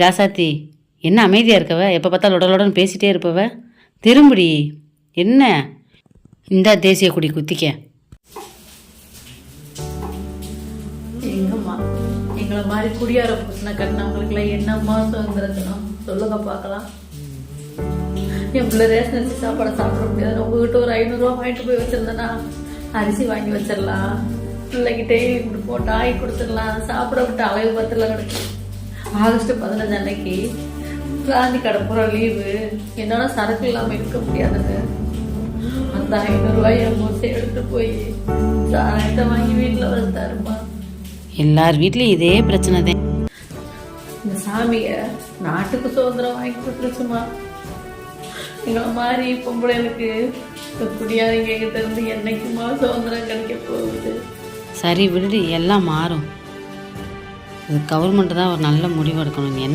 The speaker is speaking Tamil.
ராசாத்தி, என்ன அமைதியாக இருக்கவ? எப்போ பார்த்தாலும் உடலுடன் பேசிகிட்டே இருப்பவ. திரும்புடி. என்ன இந்த தேசிய கொடி குத்திக்க? எங்கம்மா எங்களை மாதிரி குடியார பிரச்சனை கட்டினவங்களுக்குலாம் என்னம்மா சுதந்திரத்தனம் சொல்லுங்க பார்க்கலாம். என் பிள்ளை ரேஷன் அரிசி சாப்பாடை சாப்பிட முடியாது. உங்ககிட்ட ஒரு 500 ரூபா வாங்கிட்டு போய் வச்சிருந்தேன்னா அரிசி வாங்கி வச்சிடலாம், பிள்ளைகிட்டே கொடுப்போம், டாய் கொடுத்துடலாம், சாப்பிட விட்டு அளவு பத்தில கிடக்கு. ஆகஸ்ட் 15 அன்னைக்கு காந்தி கடப்புற லீவு, என்னோட சரக்கு இல்லாமல் இருக்க முடியாதுங்க. அந்த 500 ரூபாய் என் மூச்சை எடுத்து போய் சாயத்தை வாங்கி வீட்டில் வந்தாருமா. எல்லார் வீட்லேயும் இதே பிரச்சனை தான். இந்த சாமிய நாட்டுக்கு சுதந்திரம் வாங்கி கொடுத்துருச்சுமா. எங்களை மாதிரி பொம்பளைகளுக்கு குடியாரிங்க கிட்ட இருந்து என்னைக்குமா சுதந்திரம் கிடைக்க போகுது? சரி விடுடி, எல்லாம் மாறும். இது கவர்மெண்ட் தான் ஒரு நல்ல முடிவு எடுக்கணும். என்ன